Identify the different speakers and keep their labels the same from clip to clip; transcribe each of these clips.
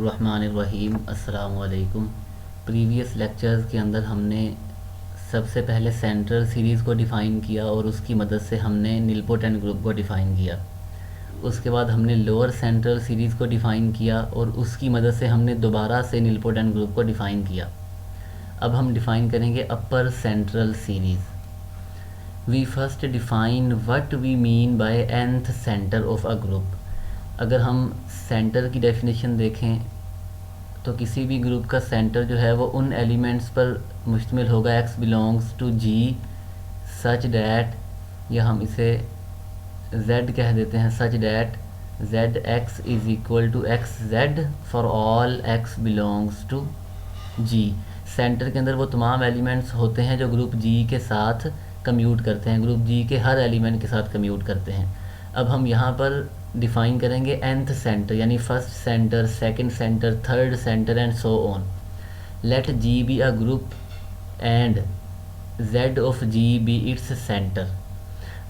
Speaker 1: बिस्मिल्लाहिर्रहमानिर्रहीम। अस्सलाम वालेकुम। प्रीवियस लेक्चर्स के अंदर हमने सबसे पहले सेंट्रल सीरीज़ को डिफ़ाइन किया और उसकी मदद से हमने निलपोटेंट ग्रुप को डिफ़ाइन किया। उसके बाद हमने लोअर सेंट्रल सीरीज़ को डिफ़ाइन किया और उसकी मदद से हमने दोबारा से निलपोटेंट ग्रुप को डिफ़ाइन किया। अब हम डिफ़ाइन करेंगे upper central series. We first define what we mean by nth centre of a group. अगर हम सेंटर की डेफिनेशन देखें तो किसी भी ग्रुप का सेंटर जो है वो उन एलिमेंट्स पर मुश्तमिल होगा x belongs to g such that, या हम इसे z कह देते हैं, such that z x is equal to x Z for all x belongs to g। Centre के अंदर वो तमाम एलिमेंट्स होते हैं जो ग्रुप g के साथ कम्यूट करते हैं, ग्रुप g के हर एलिमेंट के साथ कम्यूट करते हैं। अब हम यहाँ पर डिफ़ाइन करेंगे nth सेंटर, यानी first centre, second centre, third centre and so on. Let g be a group and z of g be its centre.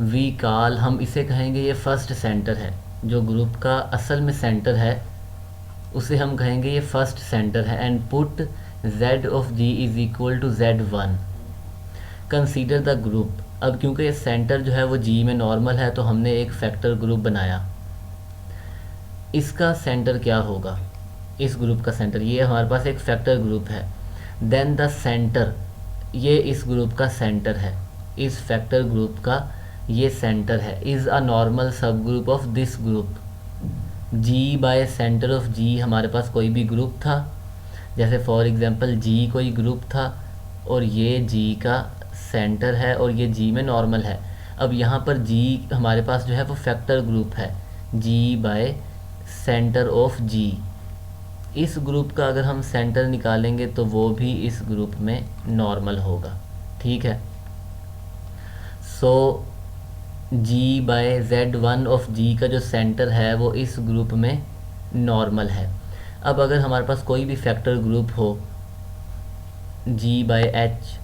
Speaker 1: We call, हम इसे कहेंगे ये फर्स्ट सेंटर है, जो ग्रुप का असल में सेंटर है उसे हम कहेंगे ये फर्स्ट सेंटर है। And put z of g is equal to z1। Consider the group. अब क्योंकि ये सेंटर जो है वो g में नॉर्मल है तो हमने एक फैक्टर ग्रुप बनाया। इसका सेंटर क्या होगा, इस ग्रुप का सेंटर, ये हमारे पास एक फैक्टर ग्रुप है। देन द सेंटर, ये इस ग्रुप का सेंटर है, इस फैक्टर ग्रुप का ये सेंटर है। Is a normal sub group of this group. g by centre of g, हमारे पास कोई भी ग्रुप था, जैसे फॉर एग्जांपल g कोई ग्रुप था और ये g का सेंटर है और ये g में नॉर्मल है। अब यहाँ पर g हमारे पास जो है वो फैक्टर ग्रुप है, g by centre of g। इस ग्रुप का अगर हम सेंटर निकालेंगे तो वो भी इस ग्रुप में नॉर्मल होगा, ठीक है। So g by z1 of g का जो सेंटर है वो इस ग्रुप में नॉर्मल है। अब अगर हमारे पास कोई भी फैक्टर ग्रुप हो g बाय h,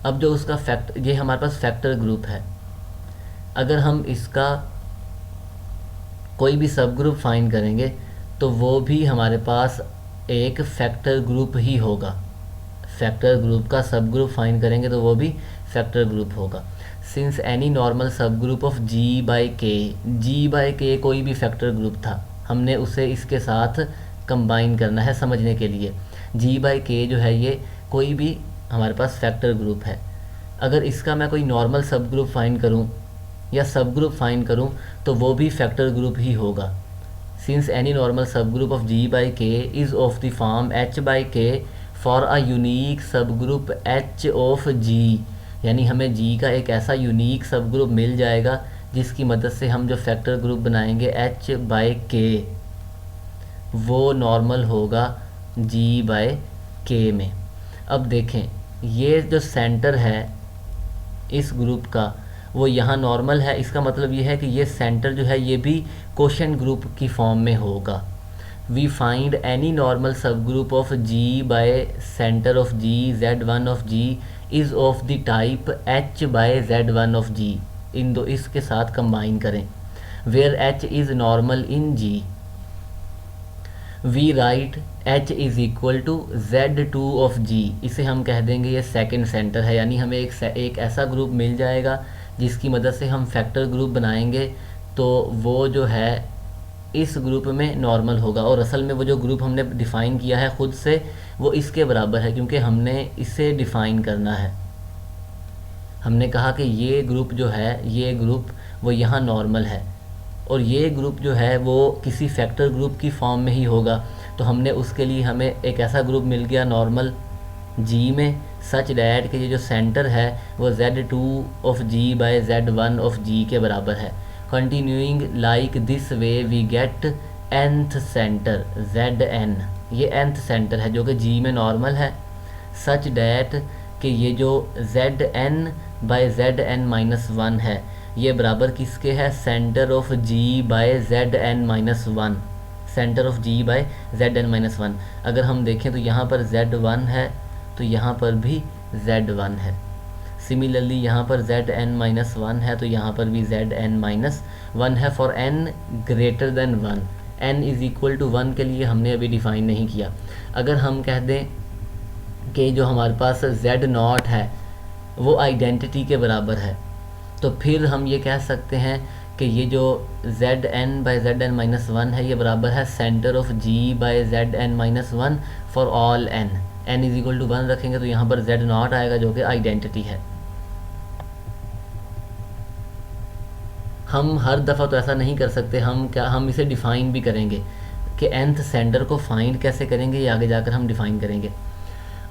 Speaker 1: अब जो उसका ये हमारे पास फैक्टर ग्रुप है, अगर हम इसका कोई भी सब ग्रुप फाइंड करेंगे तो वो भी हमारे पास एक फैक्टर ग्रुप ही होगा। फैक्टर ग्रुप का सब ग्रुप फाइंड करेंगे तो वो भी फैक्टर ग्रुप होगा। Since any normal sub group of g by के कोई भी फैक्टर ग्रुप था, हमने उसे इसके साथ कंबाइन करना है समझने के लिए। g बाई के जो है ये कोई भी हमारे पास फैक्टर ग्रुप है। अगर इसका मैं कोई नॉर्मल सब ग्रुप फाइंड करूँ या सब ग्रुप फाइंड करूँ तो वो भी फैक्टर ग्रुप ही होगा। Since any normal sub group of g by के is of the form h by के फॉर अ यूनिक सब ग्रुप h ऑफ g, यानी हमें g का एक ऐसा यूनिक सब ग्रुप मिल जाएगा जिसकी मदद से हम जो फैक्टर ग्रुप बनाएंगे h बाई के वो नॉर्मल होगा g बाई के में। अब देखें ये जो सेंटर है इस ग्रुप का वो यहाँ नॉर्मल है, इसका मतलब ये है कि ये सेंटर जो है ये भी कोशेंट ग्रुप की फॉर्म में होगा। We find any normal sub group of g by centre of g z1 of g is of the type h by z1 of g। इन दो इसके साथ कंबाइन करें, where h is normal in g। We write h is equal to z2 of g। इसे हम कह देंगे ये सेकंड सेंटर है, यानी हमें एक ऐसा ग्रुप मिल जाएगा जिसकी मदद से हम फैक्टर ग्रुप बनाएंगे तो वो जो है इस ग्रुप में नॉर्मल होगा। और असल में वो जो ग्रुप हमने डिफ़ाइन किया है ख़ुद से वो इसके बराबर है, क्योंकि हमने इसे डिफ़ाइन करना है। हमने कहा कि ये ग्रुप जो है ये ग्रुप वो यहाँ नॉर्मल है और ये ग्रुप जो है वो किसी फैक्टर ग्रुप की फॉर्म में ही होगा, तो हमने उसके लिए हमें एक ऐसा ग्रुप मिल गया नॉर्मल g में, सच डैट कि ये जो सेंटर है वो z2 of g by z1 of g के बराबर है। Continuing like this way we get nth centre zn। ये nth सेंटर है जो कि g में नॉर्मल है, सच डैट कि ये जो zn बाय zn माइनस 1 है ये बराबर किसके है, centre of g by zn minus 1, centre of g by zn minus 1। अगर हम देखें तो यहाँ पर z1 है तो यहाँ पर भी z1 है। सिमिलरली यहाँ पर zn-1 है तो यहाँ पर भी zn-1 है for n greater than 1। n is equal to 1 के लिए हमने अभी डिफ़ाइन नहीं किया। अगर हम कह दें कि जो हमारे पास z नॉट है वो आइडेंटिटी के बराबर है, तो फिर हम ये कह सकते हैं कि ये जो Zn by Zn minus one है ये बराबर है centre of G by Zn minus one for all n is equal to 1 रखेंगे तो यहाँ पर z नॉट आएगा जो कि आइडेंटिटी है। हम हर दफ़ा तो ऐसा नहीं कर सकते, हम इसे डिफ़ाइन भी करेंगे कि nth सेंटर को फाइंड कैसे करेंगे, ये आगे जाकर हम डिफ़ाइन करेंगे।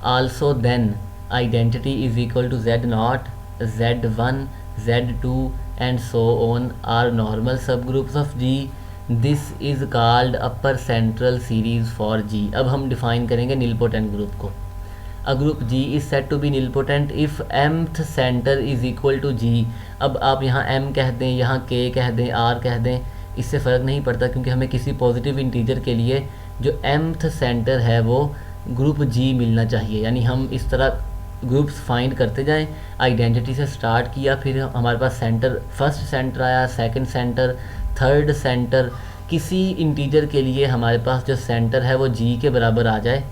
Speaker 1: Also then identity is equal to z nought, z1, z2 and so on are normal subgroups of G. This is called upper central series for G. अब हम डिफ़ाइन करेंगे nilpotent ग्रुप को। A group G is said to be nilpotent if mth center is equal to G. अब आप यहाँ m कह दें, यहाँ k कह दें, r कह दें, इससे फ़र्क नहीं पड़ता क्योंकि हमें किसी पॉजिटिव इंटीजर के लिए जो mth सेंटर है वो ग्रुप G मिलना चाहिए। यानी हम इस तरह ग्रुप्स फाइंड करते जाएं। आइडेंटिटी से स्टार्ट किया, फिर हमारे पास सेंटर, फर्स्ट सेंटर आया, सेकंड सेंटर, थर्ड सेंटर, किसी इंटीजर के लिए हमारे पास जो सेंटर है वो G के बराबर आ जाए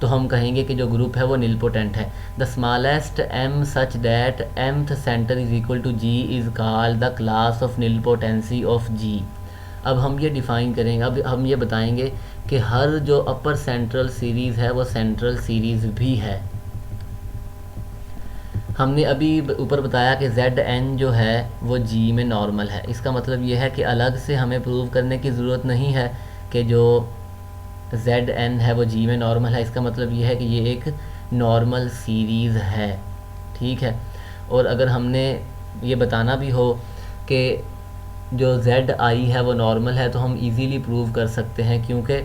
Speaker 1: तो हम कहेंगे कि जो ग्रुप है वो निलपोटेंट है। The smallest m such that mth centre is equal to G is called the class of nilpotency of G। अब हम ये डिफ़ाइन करेंगे, अब हम ये बताएंगे कि हर जो अपर सेंट्रल सीरीज़ है वो सेंट्रल सीरीज़ भी है। हमने अभी ऊपर बताया कि Zn जो है वो G में नॉर्मल है। इसका मतलब ये है कि अलग से हमें प्रूव करने की ज़रूरत नहीं है कि जो Zn है वो G में नॉर्मल है। इसका मतलब ये है कि ये एक नॉर्मल सीरीज़ है, ठीक है। और अगर हमने ये बताना भी हो कि जो Zi है वो नॉर्मल है तो हम इजीली प्रूव कर सकते हैं, क्योंकि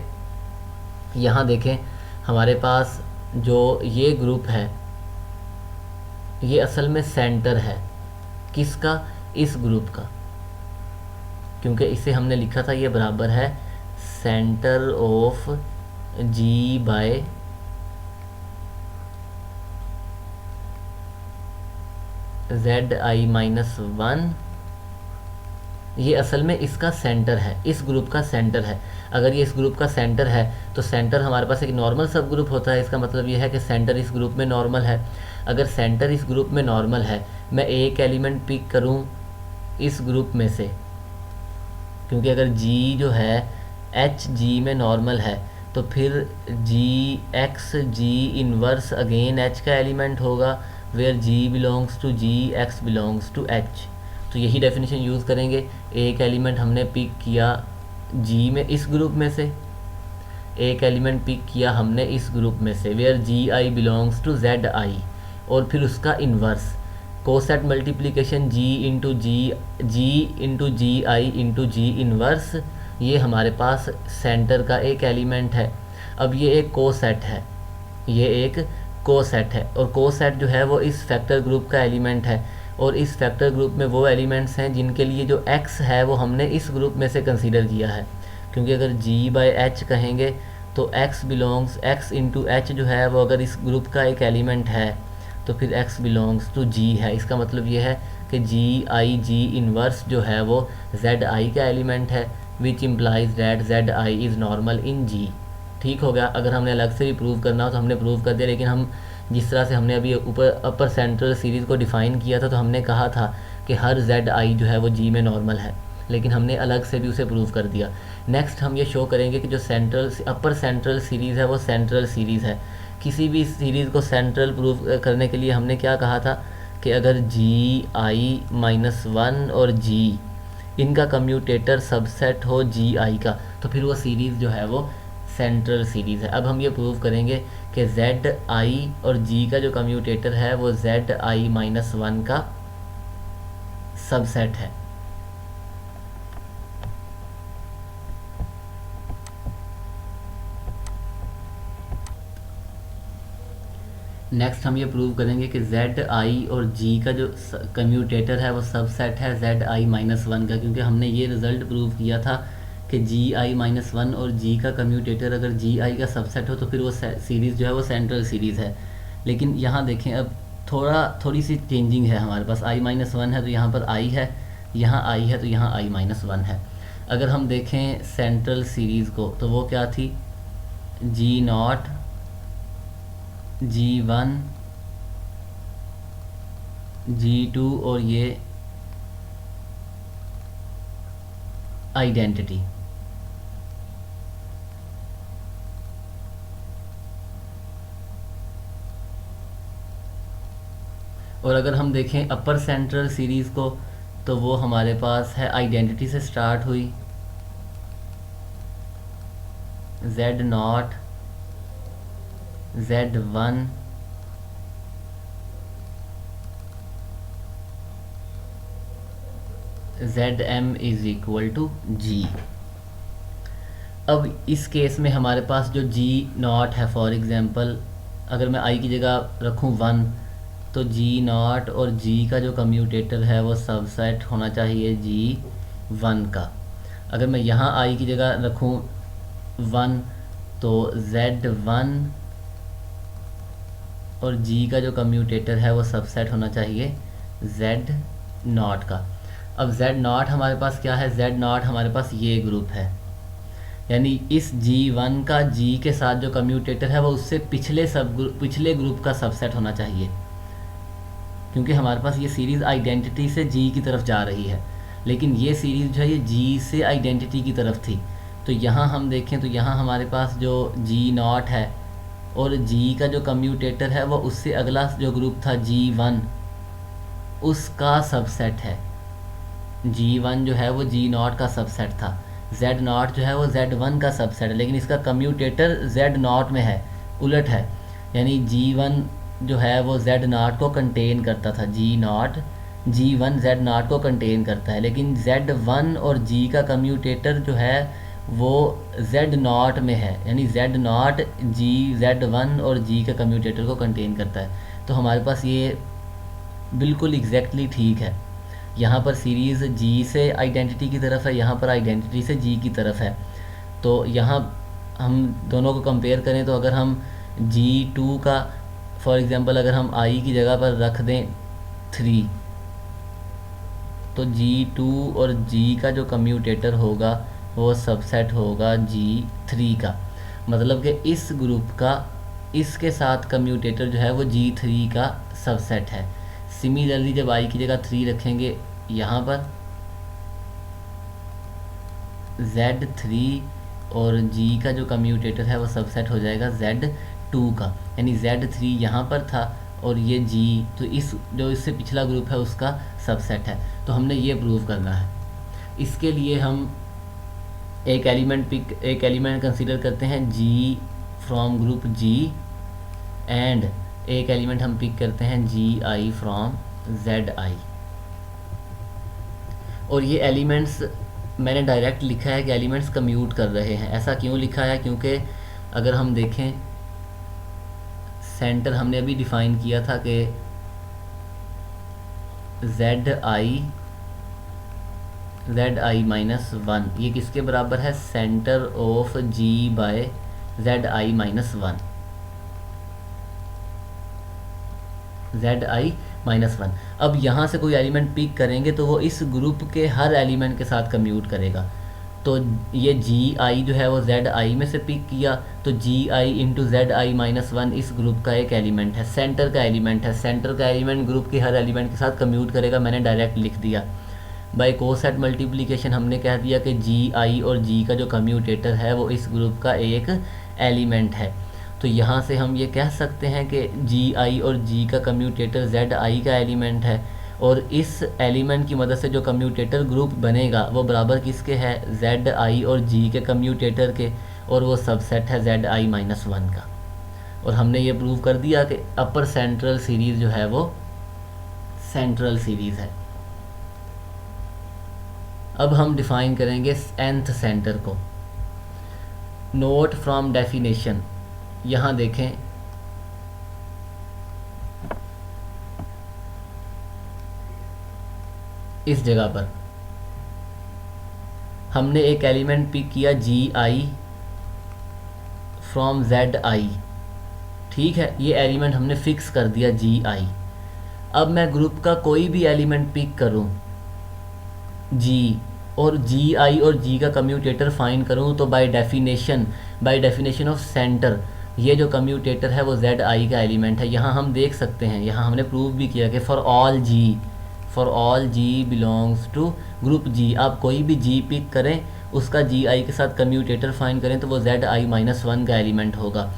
Speaker 1: यहाँ देखें हमारे पास जो ये ग्रुप है ये असल में सेंटर है किसका, इस ग्रुप का, क्योंकि इसे हमने लिखा था ये बराबर है centre of G by Zi minus one. ये असल में इसका सेंटर है, इस ग्रुप का सेंटर है। अगर ये इस ग्रुप का सेंटर है तो सेंटर हमारे पास एक नॉर्मल सब ग्रुप होता है। इसका मतलब ये है कि सेंटर इस ग्रुप में नॉर्मल है। अगर सेंटर इस ग्रुप में नॉर्मल है, मैं एक एलिमेंट पिक करूं इस ग्रुप में से, क्योंकि अगर G जो है H G में नॉर्मल है तो फिर X G inverse again H का एलिमेंट होगा, where G belongs to G, X belongs to H। तो यही डेफिनेशन यूज़ करेंगे। एक एलिमेंट हमने पिक किया G में इस ग्रुप में से, एक एलिमेंट पिक किया हमने इस ग्रुप में से where Gi belongs to Zi, और फिर उसका inverse coset multiplication G into Gi into G inverse, ये हमारे पास सेंटर का एक एलिमेंट है। अब ये एक कोसेट है, ये एक कोसेट है, और कोसेट जो है वो इस फैक्टर ग्रुप का एलिमेंट है, और इस फैक्टर ग्रुप में वो एलिमेंट्स हैं जिनके लिए जो x है वो हमने इस ग्रुप में से कंसीडर किया है। क्योंकि अगर G बाय H कहेंगे तो x इंटू H जो है वो अगर इस ग्रुप का एक एलिमेंट है तो फिर x बिलोंग्स टू G है। इसका मतलब ये है कि G इन्वर्स जो है वो Zi का एलिमेंट है, which implies that Zi is normal in G। ठीक हो गया। अगर हमने अलग से भी प्रूव करना हो तो हमने प्रूव कर दिया, लेकिन हम जिस तरह से हमने अभी ऊपर अपर सेंट्रल सीरीज़ को डिफ़ाइन किया था तो हमने कहा था कि हर Zi जो है वो G में नॉर्मल है, लेकिन हमने अलग से भी उसे प्रूव कर दिया। नेक्स्ट हम ये शो करेंगे कि जो अपर सेंट्रल सीरीज़ है वो सेंट्रल सीरीज़ है। किसी भी सीरीज़ को सेंट्रल प्रूव करने के लिए हमने क्या कहा था कि अगर Gi माइनस वन और G इनका कम्यूटेटर सबसेट हो Gi का तो फिर वो सीरीज़ जो है वो सेंट्रल सीरीज़ है। अब हम ये प्रूव करेंगे कि Zi और G का जो कम्यूटेटर है वो Zi माइनस वन का सबसेट है। नेक्स्ट हम ये प्रूव करेंगे कि Zi और G का जो कम्यूटेटर है वो सबसेट है Zi माइनस वन का, क्योंकि हमने ये रिज़ल्ट प्रूव किया था कि Gi माइनस वन और G का कम्यूटेटर अगर Gi का सबसेट हो तो फिर वो सीरीज़ जो है वो सेंट्रल सीरीज़ है। लेकिन यहाँ देखें अब थोड़ी सी चेंजिंग है। हमारे पास i माइनस वन है तो यहाँ पर i है, यहाँ i है तो यहाँ i माइनस वन है। अगर हम देखें सेंट्रल सीरीज़ को तो वो क्या थी, G0, G1, G2 और ये आइडेंटिटी। और अगर हम देखें अपर सेंट्रल सीरीज़ को तो वो हमारे पास है आइडेंटिटी से स्टार्ट हुई, Z0, Z1, Zm is equal to G। अब इस केस में हमारे पास जो G0 है, फॉर एग्ज़ाम्पल अगर मैं I की जगह रखूँ 1 तो G0 और G का जो कम्यूटेटर है वो सबसेट होना चाहिए G1 का। अगर मैं यहाँ I की जगह रखूँ 1 तो Z1 और G का जो कम्यूटेटर है वो सबसेट होना चाहिए Z0 का। अब Z0 हमारे पास क्या है, Z0 हमारे पास ये ग्रुप है, यानी इस G1 का G के साथ जो कम्यूटेटर है वो उससे पिछले ग्रुप का सबसेट होना चाहिए, क्योंकि हमारे पास ये सीरीज़ आइडेंटिटी से G की तरफ जा रही है, लेकिन ये सीरीज़ जो है ये G से आइडेंटिटी की तरफ थी। तो यहाँ हम देखें तो यहाँ हमारे पास जो G0 है और G का जो कम्यूटेटर है वो उससे अगला जो ग्रुप था G1 उसका सबसेट है। G1 जो है वो G0 का सबसेट था, Z0 जो है वो Z1 का सबसेट है, लेकिन इसका कम्यूटेटर Z0 में है, उलट है, यानी G1 जो है वो Z0 को कंटेन करता था, G1 Z0 को कंटेन करता है, लेकिन Z1 और G का कम्यूटेटर जो है वो Z0 में है, यानी Z0 Z1 और G का कम्यूटेटर को कंटेन करता है। तो हमारे पास ये बिल्कुल एग्जैक्टली ठीक है। यहाँ पर सीरीज़ G से आइडेंटिटी की तरफ है, यहाँ पर आइडेंटिटी से G की तरफ है। तो यहाँ हम दोनों को कंपेयर करें तो अगर हम G2 का फॉर एग्ज़ाम्पल अगर हम I की जगह पर रख दें 3 तो G2 और G का जो कम्यूटेटर होगा वो सबसेट होगा G3 का, मतलब कि इस ग्रुप का इसके साथ कम्यूटेटर जो है वो G3 का सबसेट है। सिमिलरली जब I की जगह 3 रखेंगे यहाँ पर Z3 और G का जो कम्यूटेटर है वो सबसेट हो जाएगा Z2 का, यानी Z3 यहाँ पर था और ये G तो इस जो इससे पिछला ग्रुप है उसका सबसेट है। तो हमने ये प्रूव करना है। इसके लिए हम एक एलिमेंट कंसीडर करते हैं G from group G and एक एलिमेंट हम पिक करते हैं Gi फ्रॉम Zi। और ये एलिमेंट्स मैंने डायरेक्ट लिखा है कि एलिमेंट्स कम्यूट कर रहे हैं। ऐसा क्यों लिखा है, क्योंकि अगर हम देखें सेंटर हमने अभी डिफ़ाइन किया था कि Zi माइनस 1 ये किसके बराबर है, centre of G by Zi minus 1, Zi minus 1। अब यहाँ से कोई एलिमेंट पिक करेंगे तो वो इस ग्रुप के हर एलिमेंट के साथ कम्यूट करेगा। तो ये Gi जो है वो Zi में से पिक किया, तो Gi इंटू Zi माइनस 1 इस ग्रुप का एक एलिमेंट है, सेंटर का एलिमेंट है। सेंटर का एलिमेंट ग्रुप के हर एलिमेंट के साथ कम्यूट करेगा, मैंने डायरेक्ट लिख दिया। बाय कोसेट मल्टीप्लिकेशन हमने कह दिया कि Gi और G का जो कम्यूटेटर है वो इस ग्रुप का एक एलिमेंट है। तो यहाँ से हम ये कह सकते हैं कि Gi और G का कम्यूटेटर Zi का एलिमेंट है, और इस एलिमेंट की मदद से जो कम्यूटेटर ग्रुप बनेगा वो बराबर किसके है, Zi और G के कम्यूटेटर के, और वो सबसेट है Zi माइनस 1 का। और हमने ये प्रूव कर दिया कि अपर सेंट्रल सीरीज़ जो है वो सेंट्रल सीरीज़ है। अब हम डिफ़ाइन करेंगे nth सेंटर को। नोट फ्रॉम डेफिनेशन, यहाँ देखें इस जगह पर हमने एक एलिमेंट पिक किया Gi फ्रॉम Zi, ठीक है, ये एलिमेंट हमने फिक्स कर दिया Gi। अब मैं ग्रुप का कोई भी एलिमेंट पिक करूं G और जी आई और जी का कम्यूटेटर फाइंड करूँ तो बाय डेफिनेशन ऑफ सेंटर ये जो कम्यूटेटर है वो जेड आई का एलिमेंट है। यहाँ हम देख सकते हैं, यहाँ हमने प्रूव भी किया कि for all G belongs to group G, आप कोई भी जी पिक करें उसका जी आई के साथ कम्यूटेटर फाइंड करें तो वो जेड आई -1 का एलिमेंट होगा।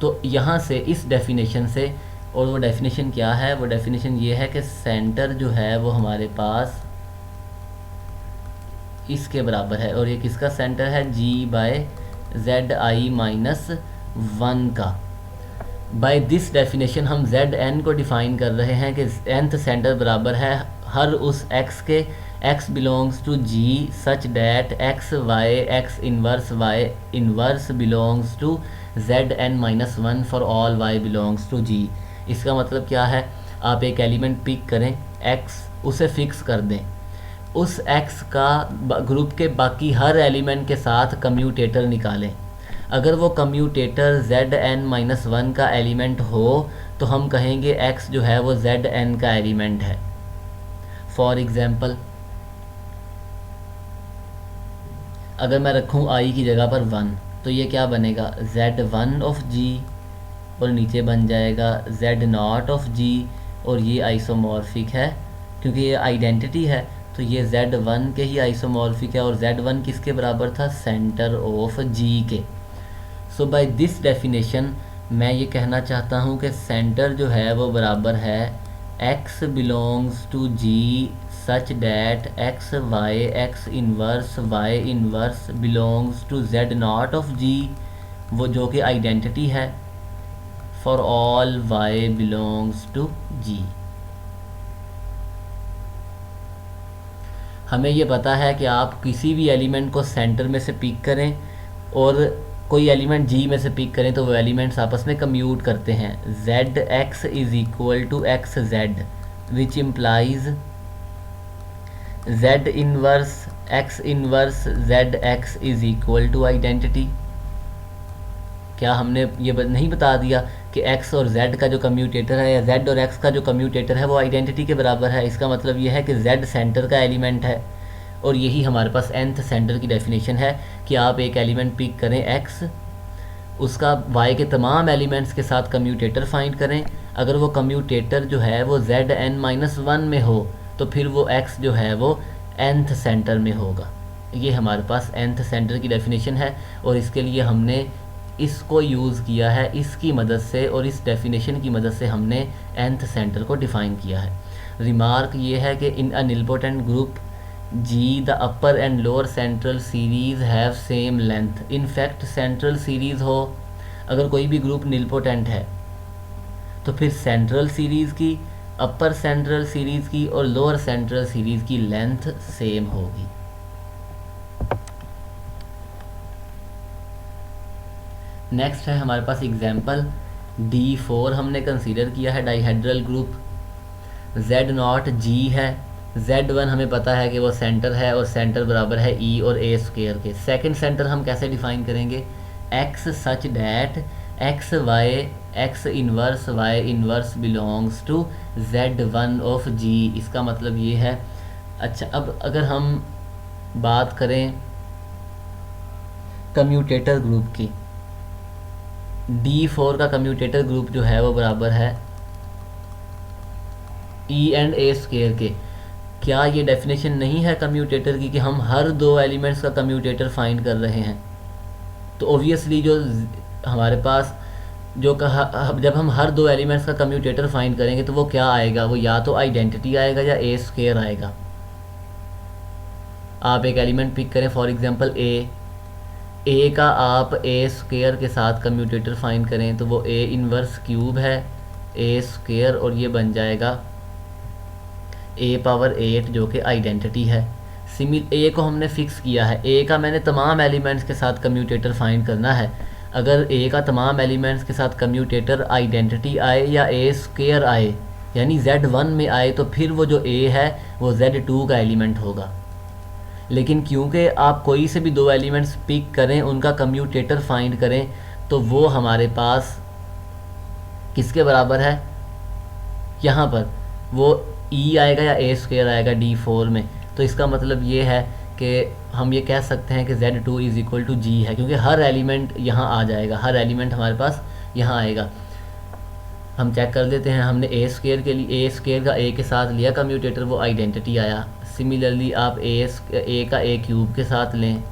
Speaker 1: तो यहाँ से इस डेफिनेशन से, और वो डेफिनेशन क्या है, वो डेफिनेशन ये है कि सेंटर जो है वो हमारे पास इसके बराबर है, और ये किसका सेंटर है, जी बाय जेड आई -1 का। बाय दिस डेफिनेशन हम जेड एन को डिफाइन कर रहे हैं कि nth सेंटर बराबर है हर उस x के x belongs to g such that x y inverse belongs to zn-1 for all y belongs to g। इसका मतलब क्या है, आप एक एलिमेंट पिक करें x, उसे फिक्स कर दें, उस x का ग्रुप के बाकी हर एलिमेंट के साथ कम्यूटेटर निकालें। अगर वो कम्यूटेटर zn-1 का एलिमेंट हो तो हम कहेंगे x जो है वो zn का एलिमेंट है। फॉर एग्ज़ाम्पल अगर मैं रखूँ i की जगह पर 1 तो ये क्या बनेगा, z1 ऑफ g, और नीचे बन जाएगा z0 ऑफ g, और ये आइसोमॉर्फिक है क्योंकि ये आइडेंटिटी है तो ये z1 के ही आइसोमॉर्फिक है, और z1 किसके बराबर था, सेंटर ऑफ g के। सो बाय दिस डेफिनेशन मैं ये कहना चाहता हूँ कि सेंटर जो है वो बराबर है x belongs to g such that x inverse belongs to z0 of g, वो जो कि आइडेंटिटी है for all y belongs to g। हमें ये पता है कि आप किसी भी एलिमेंट को सेंटर में से पिक करें और कोई एलिमेंट जी में से पिक करें तो वो एलिमेंट्स आपस में कम्यूट करते हैं। Z x is equal to x Z which implies Z inverse X inverse Z x is equal to identity. क्या हमने ये नहीं बता दिया कि x और z का जो कम्यूटेटर है या z और x का जो कम्यूटेटर है वो आइडेंटिटी के बराबर है। इसका मतलब ये है कि z सेंटर का एलिमेंट है, और यही हमारे पास nth सेंटर की डेफिनेशन है कि आप एक एलिमेंट पिक करें x, उसका y के तमाम एलिमेंट्स के साथ कम्यूटेटर फाइंड करें। अगर वो कम्यूटेटर जो है वो zn-1 में हो तो फिर वो x जो है वो nth सेंटर में होगा। ये हमारे पास nth सेंटर की डेफिनेशन है, और इसके लिए हमने इसको यूज़ किया है, इसकी मदद से और इस डेफिनेशन की मदद से हमने nth सेंटर को डिफ़ाइन किया है। रिमार्क ये है कि in a nilpotent group G the upper and lower central series have same length. In fact central series हो, अगर कोई भी ग्रुप निलपोटेंट है तो फिर सेंट्रल सीरीज़ की, अपर सेंट्रल सीरीज़ की और लोअर सेंट्रल सीरीज़ की लेंथ सेम होगी। नेक्स्ट है हमारे पास एग्जाम्पल D4 हमने कंसीडर किया है डाइहेड्रल ग्रुप। Z0 G है, Z1 हमें पता है कि वो सेंटर है और सेंटर बराबर है E और A स्क्वायर के। सेकंड सेंटर हम कैसे डिफाइन करेंगे, X such that X inverse belongs to Z1 of G। इसका मतलब ये है। अच्छा, अब अगर हम बात करें कम्यूटेटर ग्रुप की, D4 का कम्यूटेटर ग्रुप जो है वो बराबर है E एंड A स्क्वायर के। क्या ये डेफिनेशन नहीं है कम्यूटेटर की कि हम हर दो एलिमेंट्स का कम्यूटेटर फाइंड कर रहे हैं? तो ऑब्वियसली जो हमारे पास जो कहा, जब हम हर दो एलिमेंट्स का कम्यूटेटर फाइंड करेंगे तो वो क्या आएगा, वो या तो आइडेंटिटी आएगा या A स्क्वायर आएगा। आप एक एलिमेंट पिक करें, फॉर एग्जांपल ए का आप A स्क्वायर के साथ कम्यूटेटर फाइंड करें तो वो A इनवर्स क्यूब है A स्क्वायर, और ये बन जाएगा A पावर 8 जो कि आइडेंटिटी है। A को हमने फिक्स किया है, A का मैंने तमाम एलिमेंट्स के साथ कम्यूटेटर फाइंड करना है। अगर A का तमाम एलिमेंट्स के साथ कम्यूटेटर आइडेंटिटी आए या A स्क्वायर आए यानी Z1 में आए तो फिर वो जो A है वो Z2 का एलिमेंट होगा। लेकिन क्योंकि आप कोई से भी दो एलिमेंट्स पिक करें, उनका कम्यूटेटर फाइंड करें, तो वो हमारे पास किसके बराबर है, यहाँ पर वो E आएगा या A स्क्वायर आएगा D4 में। तो इसका मतलब ये है कि कि हम ये कह सकते हैं कि Z2 इज़ इक्वल टू जी है, क्योंकि हर एलिमेंट यहाँ आ जाएगा, हर एलिमेंट हमारे पास यहाँ आएगा। हम चेक कर लेते हैं, हमने ए स्क्वायर के लिए ए स्क्वायर का ए के साथ लिया कम्यूटेटर, वो आइडेंटिटी आया। सिमिलरली आप ए का ए क्यूब के साथ लें,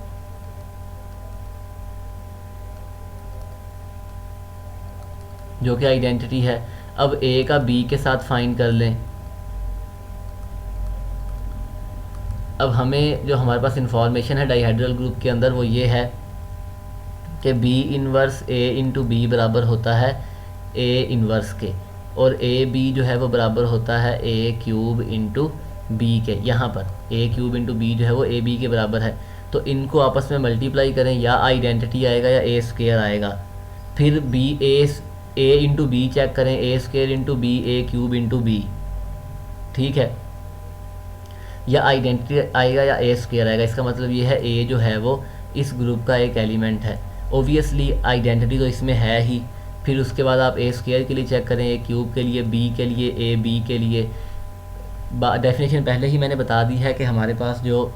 Speaker 1: जो कि आइडेंटिटी है। अब ए का बी के साथ फाइंड कर लें। अब हमें जो हमारे पास इंफॉर्मेशन है डाइहेड्रल ग्रुप के अंदर वो ये है कि बी इन्वर्स ए इंटू बी बराबर होता है ए इन्वर्स के, और ए बी जो है वो बराबर होता है ए क्यूब इंटू बी के। यहाँ पर ए क्यूब इंटू बी जो है वो ए बी के बराबर है, तो इनको आपस में मल्टीप्लाई करें, या आइडेंटिटी आएगा या ए स्क्वायर आएगा। फिर बी ए इंटू बी चेक करें, ए स्क्वायर इंटू बी ए क्यूब इंटू बी, ठीक है, या आइडेंटिटी आएगा या ए स्क्वायर आएगा। इसका मतलब ये है ए जो है वो इस ग्रुप का एक एलिमेंट है। ओबियसली आइडेंटिटी तो इसमें है ही। फिर उसके बाद आप ए स्क्वायर के लिए चेक करें, ए क्यूब के लिए, बी के लिए, ए बी के लिए। डेफिनेशन पहले ही मैंने बता दी है कि हमारे पास जो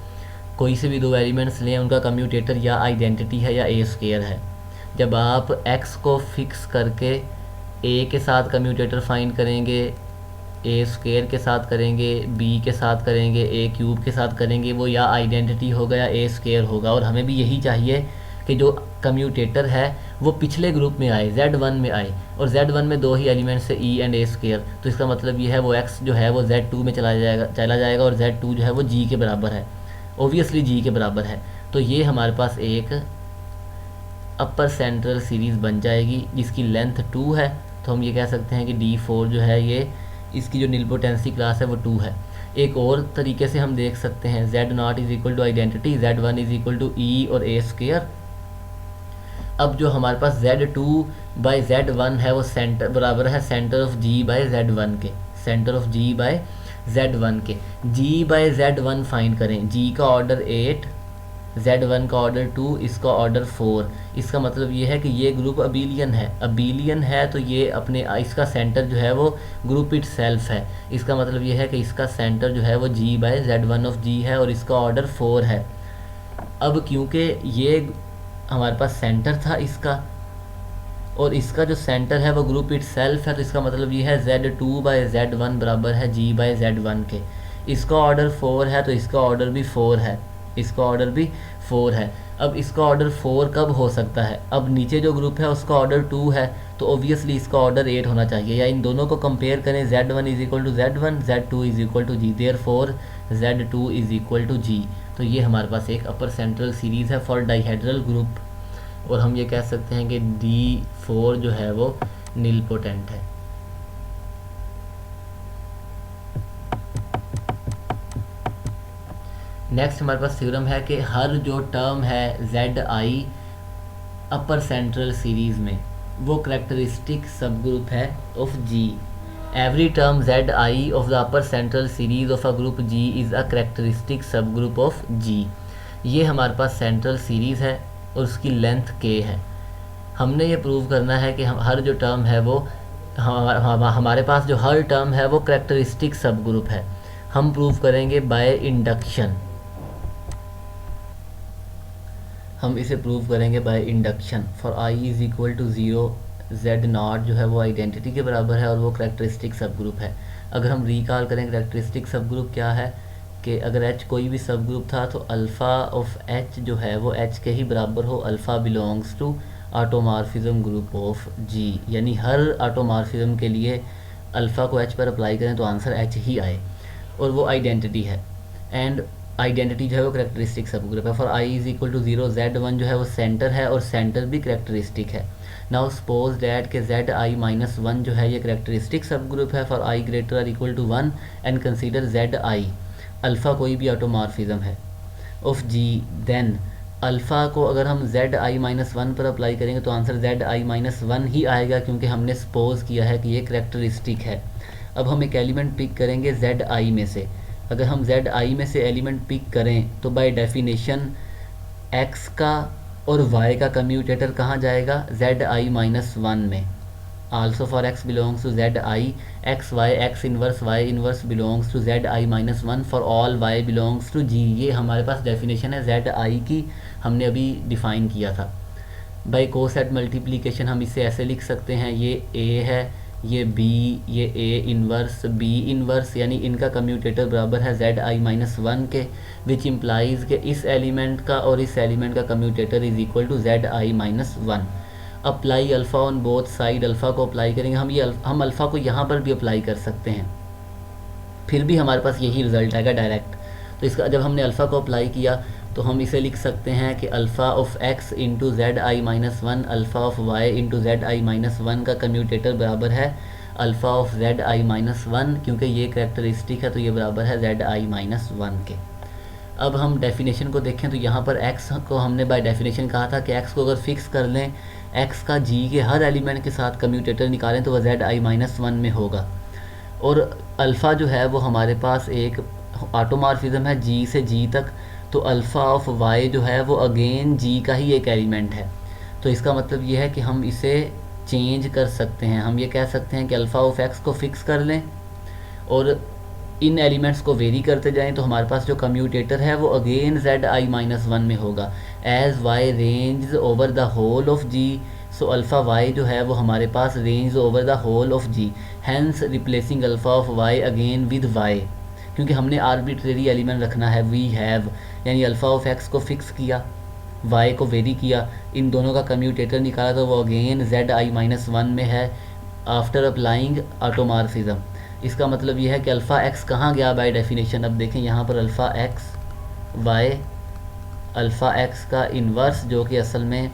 Speaker 1: कोई से भी दो एलिमेंट्स लें उनका कम्यूटेटर या आइडेंटिटी है या ए स्क्वायर है। जब आप एक्स को फिक्स करके ए के साथ कम्यूटेटर फाइंड करेंगे, ए स्क्वायर के साथ करेंगे, बी के साथ करेंगे, ए क्यूब के साथ करेंगे, वो या आइडेंटिटी होगा या ए स्क्वायर होगा। और हमें भी यही चाहिए कि जो कम्यूटेटर है वो पिछले ग्रुप में आए, Z1 में आए, और Z1 में दो ही एलिमेंट्स है E एंड A स्क्वायर। तो इसका मतलब ये है वो X जो है वो Z2 में चला जाएगा और Z2 जो है वो G के बराबर है, ओबियसली G के बराबर है। तो ये हमारे पास एक अपर सेंट्रल सीरीज़ बन जाएगी जिसकी लेंथ 2 है। तो हम ये कह सकते हैं कि D4 जो है ये इसकी जो निलपोटेंसी क्लास है वो 2 है। एक और तरीके से हम देख सकते हैं, Z0 is equal to identity, Z1 is equal to E और A स्क्वायर। अब जो हमारे पास Z2 बाई Z1 है वो सेंटर बराबर है centre of G by Z1 के, centre of G by Z1 के। G बाई Z1 फाइंड करें, G का ऑर्डर 8, Z1 का ऑर्डर 2, इसका ऑर्डर 4। इसका मतलब ये है कि ये ग्रुप अबीलियन है, अबीलियन है तो ये अपने इसका सेंटर जो है वो ग्रुप इट सेल्फ है। इसका मतलब ये है कि इसका सेंटर जो है वो G by Z1 of G है और इसका ऑर्डर 4 है। अब क्योंकि ये हमारे पास सेंटर था इसका और इसका जो सेंटर है वो ग्रुप इट सेल्फ है, तो इसका मतलब ये है Z2 बाई Z1 बराबर है G बाई Z1 के। इसका ऑर्डर 4 है तो इसका ऑर्डर भी 4 है, इसका ऑर्डर भी 4 है। अब इसका ऑर्डर 4 कब हो सकता है? अब नीचे जो ग्रुप है उसका ऑर्डर 2 है तो ओबियसली इसका ऑर्डर 8 होना चाहिए। या इन दोनों को कंपेयर करें, Z1 is equal to Z1, Z2 is equal to G, therefore Z2 is equal to G। तो ये हमारे पास एक अपर सेंट्रल सीरीज़ है फॉर डाइहेड्रल ग्रुप, और हम ये कह सकते हैं कि D4 जो है वो निलपोटेंट है। नेक्स्ट हमारे पास थ्योरम है कि हर जो टर्म है ZI अपर सेंट्रल सीरीज़ में वो करेक्टरिस्टिक सब ग्रुप है of G। Every term ZI of the upper central series of a group G is a characteristic sub group of G। ये हमारे पास सेंट्रल सीरीज़ है और उसकी लेंथ K है। हमने ये प्रूव करना है कि हम हर जो टर्म है वो हमारे पास जो हर टर्म है वो करेक्टरिस्टिक सब ग्रुप है। हम प्रूव करेंगे बाय इंडक्शन, हम इसे प्रूव करेंगे by induction. For I is equal to 0, Z0 जो है वो आइडेंटिटी के बराबर है और वो करेक्टरिस्टिक सब ग्रुप है। अगर हम रिकॉल करें करेक्टरिस्टिक सब ग्रुप क्या है कि अगर H कोई भी सब ग्रुप था तो अल्फ़ा ऑफ H जो है वो H के ही बराबर हो। Alpha belongs to automorphism group of G, यानी हर ऑटोमॉर्फिज्म के लिए अल्फ़ा को H पर अप्लाई करें तो आंसर H ही आए, और वो आइडेंटिटी है। एंड आइडेंटिटी जो है वो करेक्टरिस्टिक सब ग्रुप है। For I is equal to 0, Z1 जो है वो सेंटर है और सेंटर भी करेक्टरिस्टिक है। नाउ सपोज डैट के ZI माइनस 1 जो है ये करेक्टरिस्टिक सब ग्रुप है for I greater or equal to 1 and consider ZI alpha कोई भी ऑटोमॉर्फिज्म है ऑफ G। देन अल्फ़ा को अगर हम ZI माइनस 1 पर अप्लाई करेंगे तो आंसर ZI माइनस 1 ही आएगा, क्योंकि हमने सपोज किया है कि ये करेक्टरिस्टिक है। अब हम एक एलिमेंट पिक करेंगे ZI में से। अगर हम ZI में से एलिमेंट पिक करें तो बाय डेफिनेशन X का और Y का कम्यूटेटर कहाँ जाएगा? ZI माइनस 1 में। Also for x belongs to Z I X Y X inverse belongs to Z I minus one for all y belongs to g। ये हमारे पास डेफिनेशन है Z I की, हमने अभी डिफ़ाइन किया था। बाई कोसेट मल्टीप्लिकेशन हम इसे ऐसे लिख सकते हैं, ये a है, ये b, ये a इन्वर्स b इन्वर्स, यानी इनका कम्यूटेटर बराबर है जेड आई माइनस वन के, विच इम्प्लाइज़ के इस एलिमेंट का और इस एलिमेंट का commutator is equal to Z I minus one. Apply alpha on both side, alpha को अप्लाई करेंगे हम अल्फ़ा को यहाँ पर भी अप्लाई कर सकते हैं, फिर भी हमारे पास यही रिज़ल्ट आएगा डायरेक्ट। तो इसका जब हमने अल्फ़ा को अप्लाई किया तो हम इसे लिख सकते हैं कि alpha of x into Z I minus one alpha of Y into Z I minus one का कम्यूटेटर बराबर है alpha of Z I minus one, क्योंकि ये करेक्टरिस्टिक है तो ये बराबर है जेड आई माइनस वन के। अब हम डेफिनेशन को देखें तो यहाँ पर x को हमने बाय डेफिनेशन कहा था कि x को अगर फिक्स कर लें, x का g के हर एलिमेंट के साथ कम्यूटेटर निकालें तो वह जेड आई माइनस वन में होगा। और अल्फ़ा जो है वो हमारे पास एक ऑटोमॉर्फिज्म है g से g तक, तो अल्फ़ा ऑफ y जो है वो अगेन g का ही एक एलिमेंट है। तो इसका मतलब ये है कि हम इसे चेंज कर सकते हैं, हम ये कह सकते हैं कि अल्फ़ा ऑफ x को फिक्स कर लें और इन एलिमेंट्स को वेरी करते जाएं, तो हमारे पास जो कम्यूटेटर है वो again Z I minus one में होगा। As Y range over the whole of G, so alpha Y जो है वो हमारे पास range over the whole of G, hence replacing alpha of Y again with Y, क्योंकि हमने आर्बिट्रेरी एलिमेंट रखना है वी हैव, यानी अल्फ़ा ऑफ एक्स को फिक्स किया, वाई को वेरी किया, इन दोनों का कम्यूटेटर निकाला तो वो again Z I minus one में है आफ्टर अप्लाइंग ऑटोमॉर्फिज्म। इसका मतलब यह है कि अल्फ़ा एक्स कहाँ गया बाय डेफिनेशन। अब देखें यहाँ पर alpha X Y, alpha X का इन्वर्स जो कि असल में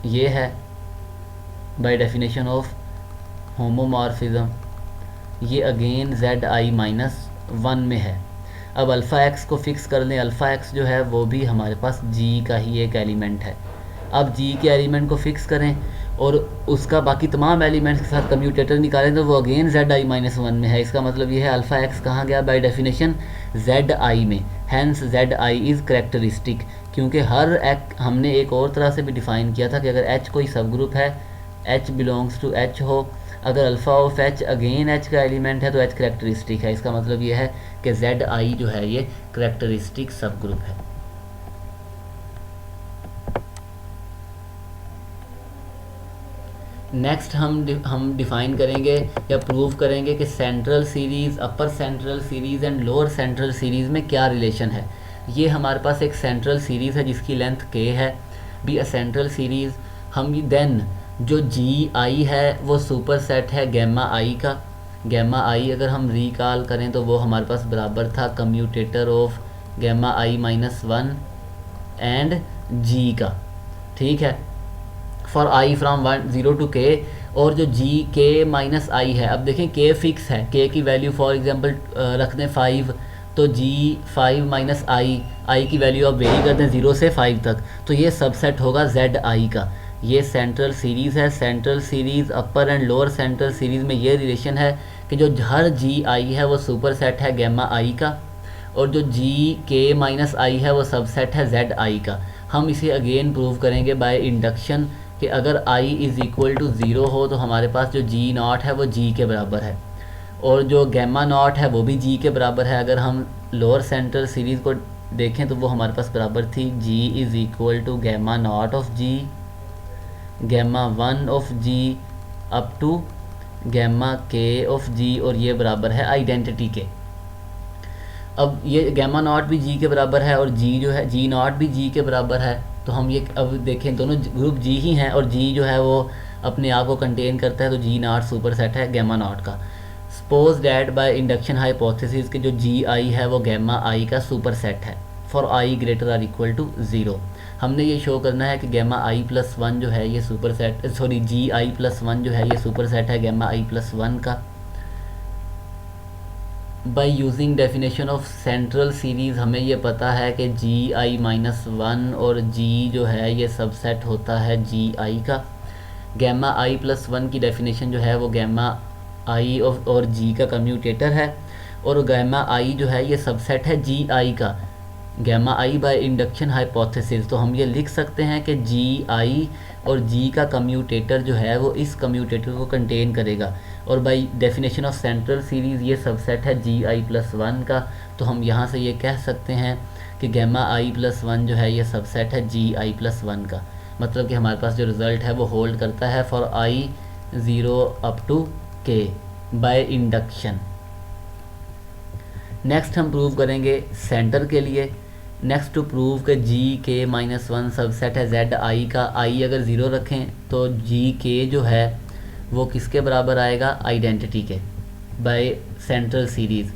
Speaker 1: ये है बाय डेफिनेशन ऑफ होमोमॉर्फिज्म, ये again Z I minus one में है। अब अल्फ़ा एक्स को फिक्स कर लें, अल्फ़ा एक्स जो है वो भी हमारे पास जी का ही एक एलिमेंट है। अब जी के एलिमेंट को फिक्स करें और उसका बाकी तमाम एलिमेंट्स के साथ कम्यूटेटर निकालें तो वो again Z I minus one में है। इसका मतलब ये है अल्फ़ा एक्स कहाँ गया बाय डेफिनेशन जेड आई में, hence Z I is characteristic, क्योंकि हर एक हमने एक और तरह से भी डिफ़ाइन किया था कि अगर एच कोई सब ग्रुप है, एच बिलोंग्स टू एच हो, अगर alpha of H again H का एलिमेंट है तो एच करेक्टरिस्टिक है। इसका मतलब ये है कि जेड आई जो है ये करेक्टरिस्टिक सब ग्रुप है। नेक्स्ट हम डिफ़ाइन करेंगे या प्रूव करेंगे कि central series, upper central series and lower central series में क्या रिलेशन है। ये हमारे पास एक सेंट्रल सीरीज़ है जिसकी लेंथ k है, बी अ सेंट्रल सीरीज़। हम देन जो जी आई है वो सुपर सेट है गैमा आई का। गैमा आई अगर हम रिकॉल करें तो वो हमारे पास बराबर था commutator of gamma I minus one and G का, ठीक है, for I from one zero to K. और जो जी के माइनस आई है, अब देखें के फिक्स है, के की वैल्यू फॉर एग्जांपल रख दें 5, तो जी 5 माइनस आई की वैल्यू आप वेरी कर दें 0 से 5 तक, तो ये सबसेट होगा जेड आई का। ये सेंट्रल सीरीज़ है। Central series upper and lower central series में ये रिलेशन है कि जो हर जी आई है वो सुपर सेट है गैमा आई का, और जो जी के माइनस आई है वो सबसेट है जेड आई का। हम इसे अगेन प्रूव करेंगे बाय इंडक्शन कि अगर i is equal to zero हो तो हमारे पास जो जी नॉट है वो जी के बराबर है, और जो गैमा नॉट है वो भी जी के बराबर है। अगर हम लोअर सेंट्रल सीरीज़ को देखें तो वो हमारे पास बराबर थी G is equal to gamma not of G, gamma one of G up to gamma K of G, और ये बराबर है आइडेंटिटी के। अब ये गैमा नॉट भी जी के बराबर है और जी जो है जी नॉट भी जी के बराबर है, तो हम ये अब देखें दोनों ग्रुप जी ही हैं और जी जो है वो अपने आप को कंटेन करता है, तो जी नॉट सुपर सेट है गैमा नॉट का। Suppose that by induction hypothesis के जो जी आई है वो गैमा आई का सुपर सेट है for I greater or equal to zero. हमने ये शो करना है कि गैमा आई प्लस वन जो है ये सुपर सेट, सॉरी जी आई प्लस वन जो है ये सुपर सेट है गैमा आई प्लस वन का। By using definition of central series हमें ये पता है कि जी आई माइनस वन और जी जो है ये सबसेट होता है जी आई का। गैमा आई प्लस वन की डेफिनेशन जो है वो गैमा आई और जी का कम्यूटेटर है, और गैमा आई जो है ये सबसेट है जी आई का। Gamma I by induction hypothesis, तो हम ये लिख सकते हैं कि जी आई और जी का कम्यूटेटर जो है वो इस कम्यूटेटर को कंटेन करेगा, और bye definition of central series ये सबसेट है जी आई प्लस वन का। तो हम यहाँ से ये कह सकते हैं कि गैमा आई प्लस वन जो है ये सबसेट है जी आई प्लस वन का। मतलब कि हमारे पास जो रिज़ल्ट है वो होल्ड करता है for I zero up to K by induction. Next हम प्रूव करेंगे सेंटर के लिए। नेक्स्ट टू प्रूव के जी के माइनस वन सबसेट है जेड आई का। आई अगर ज़ीरो रखें तो जी के जो है वो किसके बराबर आएगा, आइडेंटिटी के, बाय सेंट्रल सीरीज़।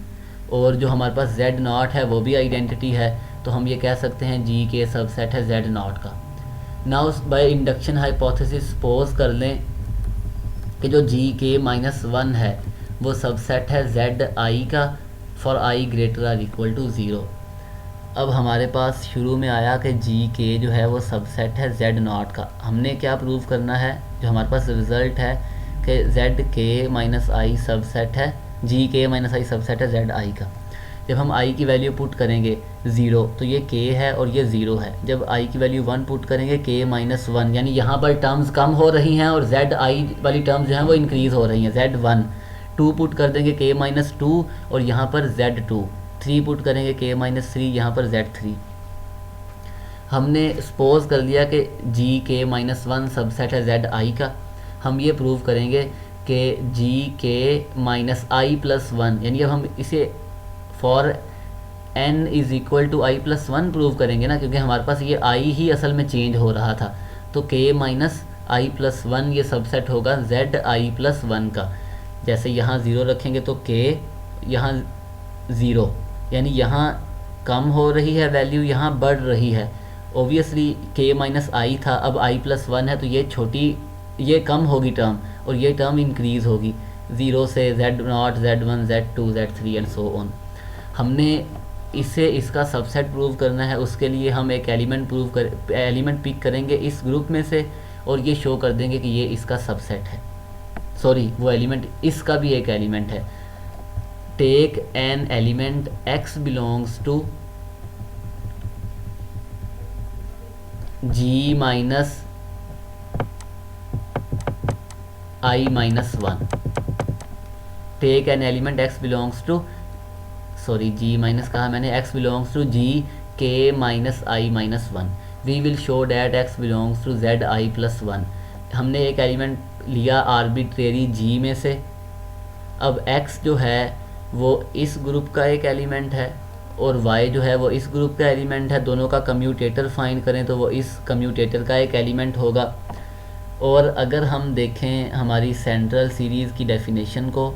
Speaker 1: और जो हमारे पास जेड नॉट है वो भी आइडेंटिटी है, तो हम ये कह सकते हैं जी के सबसेट है जेड नॉट का। Now bye induction hypothesis suppose कर लें कि जो जी के माइनस वन है वो सबसेट है जेड आई का for I greater or equal to zero. अब हमारे पास शुरू में आया कि जी के जो है वो सबसेट है जेड नॉट का। हमने क्या प्रूव करना है, जो हमारे पास रिज़ल्ट है कि जेड के माइनस आई सबसेट है, जी के माइनस आई सबसेट है जेड आई का। जब हम आई की वैल्यू पुट करेंगे ज़ीरो तो ये के है और ये ज़ीरो है। जब आई की वैल्यू वन पुट करेंगे के माइनस वन, यानी यहाँ पर टर्म्स कम हो रही हैं और जेड आई वाली टर्म्स जो हैं वो इंक्रीज़ हो रही हैं, जेड वन। टू पुट कर देंगे के माइनस टू और यहाँ पर जेड टू। थ्री पुट करेंगे के माइनस थ्री, यहाँ पर जेड थ्री। हमने सपोज कर लिया कि जी के माइनस वन सबसेट है जेड आई का। हम ये प्रूव करेंगे कि जी के माइनस आई प्लस वन, यानी अब हम इसे for n is equal to i plus one prove करेंगे ना, क्योंकि हमारे पास ये आई ही असल में चेंज हो रहा था। तो के माइनस आई प्लस वन ये सबसेट होगा जेड आई प्लस वन का। जैसे यहाँ ज़ीरो रखेंगे तो के यहाँ ज़ीरो, यानी यहाँ कम हो रही है वैल्यू, यहाँ बढ़ रही है। ओबियसली के माइनस आई था, अब आई प्लस वन है तो ये छोटी, ये कम होगी टर्म और ये टर्म इंक्रीज़ होगी ज़ीरो से z naught, z one, z two, z three and so on. हमने इसे इसका सबसेट प्रूव करना है, उसके लिए हम एक एलिमेंट पिक करेंगे इस ग्रुप में से और ये शो कर देंगे कि ये इसका सबसेट है। सॉरी, वो एलिमेंट इसका भी एक एलिमेंट है। Take an element x belongs to g minus i minus one. Take an element x belongs to, sorry g minus कहा मैंने, x बिलोंग्स टू जी के minus i minus one. We will show that x belongs to Z i plus one. हमने एक element लिया arbitrary g में से। अब x जो है वो इस ग्रुप का एक एलिमेंट है और y जो है वो इस ग्रुप का एलिमेंट है। दोनों का कम्यूटेटर फाइंड करें तो वो इस कम्यूटेटर का एक एलिमेंट होगा। और अगर हम देखें हमारी सेंट्रल सीरीज़ की डेफिनेशन को,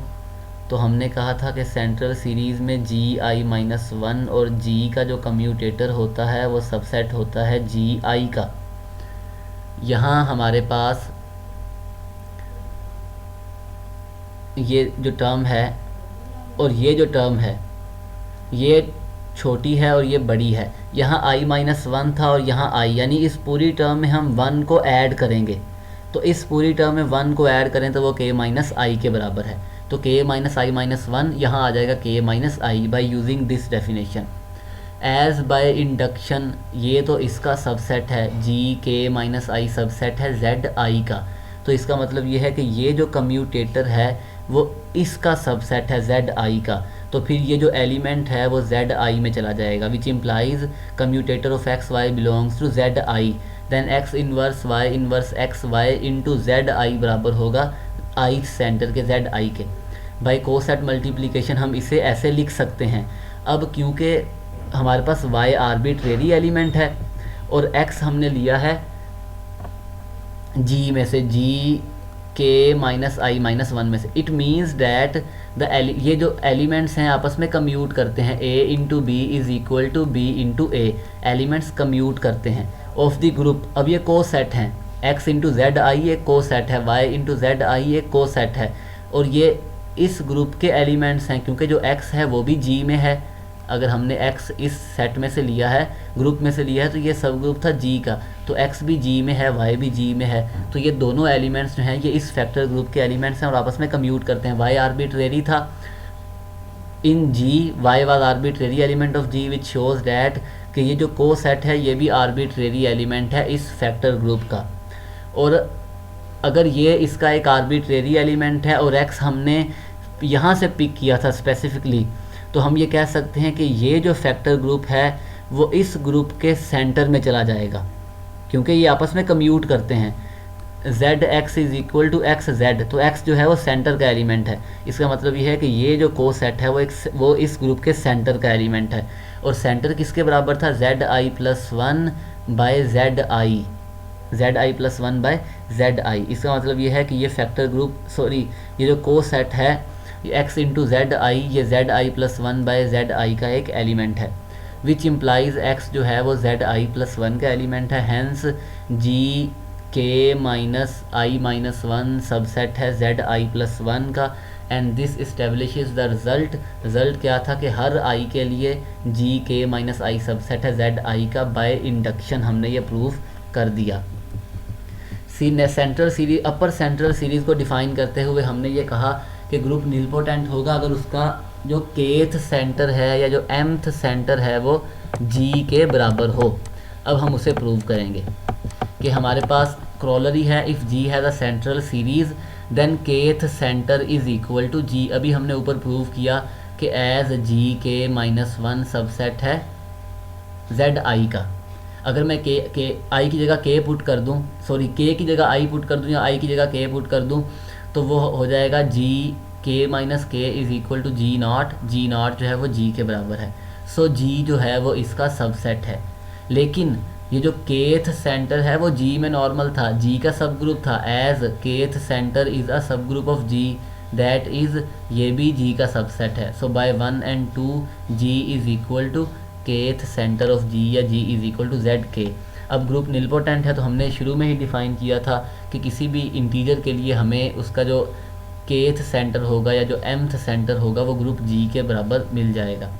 Speaker 1: तो हमने कहा था कि सेंट्रल सीरीज़ में जी आई माइनस वन और जी का जो कम्यूटेटर होता है वो सबसेट होता है जी आई का। यहाँ हमारे पास ये जो टर्म है और ये जो टर्म है ये छोटी है और ये बड़ी है। यहाँ आई माइनस वन था और यहाँ आई, यानी इस पूरी टर्म में हम वन को ऐड करेंगे। तो इस पूरी टर्म में वन को ऐड करें तो वो के माइनस आई के बराबर है। तो के माइनस आई माइनस वन यहाँ आ जाएगा k minus i by using this definition. As by induction ये तो इसका सबसेट है, जी के माइनस आई सबसेट है जेड आई का। तो इसका मतलब ये है कि ये जो कम्यूटेटर है वो इसका सबसेट है जेड आई का। तो फिर ये जो एलिमेंट है वो जेड आई में चला जाएगा, which implies commutator of x y belongs to Z i. Then x inverse x y into Z i बराबर होगा आई सेंटर के जेड आई के। बाई कोसेट मल्टीप्लिकेशन हम इसे ऐसे लिख सकते हैं। अब क्योंकि हमारे पास y आर्बिट्रेरी एलिमेंट है और x हमने लिया है g में से, g के माइनस आई माइनस वन में से, इट मीन्स डैट ये जो एलिमेंट्स हैं आपस में कम्यूट करते हैं। a into b is equal to b into a. Elements commute करते हैं ऑफ द ग्रुप। अब ये को सेट हैं, x इंटू जेड आई एक को सेट है, y इंटू जेड आई एक को सेट है और ये इस ग्रुप के एलिमेंट्स हैं। क्योंकि जो x है वो भी g में है, अगर हमने x इस सेट में से लिया है, ग्रुप में से लिया है, तो ये सब ग्रुप था g का, तो x भी g में है, y भी g में है। तो ये दोनों एलिमेंट्स जो हैं ये इस फैक्टर ग्रुप के एलिमेंट्स हैं और आपस में कम्यूट करते हैं। y आर्बिट्रेरी था इन g, y was arbitrary element of g which shows that कि ये जो को सेट है ये भी आर्बिट्रेरी एलिमेंट है इस फैक्टर ग्रुप का, और अगर ये इसका एक आर्बिट्रेरी एलिमेंट है और x हमने यहाँ से पिक किया था स्पेसिफिकली, तो हम ये कह सकते हैं कि ये जो फैक्टर ग्रुप है वो इस ग्रुप के सेंटर में चला जाएगा, क्योंकि ये आपस में कम्यूट करते हैं। Z x is equal to x z, तो x जो है वो सेंटर का एलिमेंट है। इसका मतलब ये है कि ये जो को सेट है वो इस ग्रुप के सेंटर का एलिमेंट है, और सेंटर किसके बराबर था, Z i plus one by Z I, Z I. इसका मतलब ये है कि ये फैक्टर ग्रुप ये जो को सेट है x इंटू जेड आई, ये Z i plus one by Z I का एक एलिमेंट है, विच इम्प्लाइज x जो है वो जेड आई प्लस वन का एलिमेंट है। हैंस जी के minus i minus one subset है जेड आई प्लस वन का, and this establishes the result क्या था कि हर आई के लिए जी के माइनस आई सबसेट है जेड आई का, बाय इंडक्शन हमने ये प्रूव कर दिया। सेंट्रल सीरीज अपर सेंट्रल सीरीज़ को डिफाइन करते हुए हमने ये कहा कि ग्रुप नीलपोटेंट होगा अगर उसका जो केथ सेंटर है या जो एम्थ सेंटर है वो जी के बराबर हो। अब हम उसे प्रूव करेंगे कि हमारे पास क्रॉलरी है, इफ़ जी है the central series then Kth center is equal to G. अभी हमने ऊपर प्रूव किया कि एज जी के माइनस वन सबसेट है जेड आई का। अगर मैं के आई की जगह के पुट कर दूं, के की जगह आई पुट कर दूं या आई की जगह के पुट कर दूं, तो वो हो जाएगा जी के minus k is equal to g naught जो है वो जी के बराबर है। जी जो है वो इसका सबसेट है, लेकिन ये जो केथ सेंटर है वो जी में नॉर्मल था, जी का सब ग्रुप था, as Kth center is a सब group of G that is, ये भी जी का सबसेट है। By 1 and 2 G is equal to Kth center of G या G is equal to Z K. अब ग्रुप नीलपोटेंट है तो हमने शुरू में ही डिफ़ाइन किया था कि किसी भी इंटीजर के लिए हमें उसका जो केथ सेंटर होगा या जो एम्थ सेंटर होगा वो ग्रुप जी के बराबर मिल जाएगा।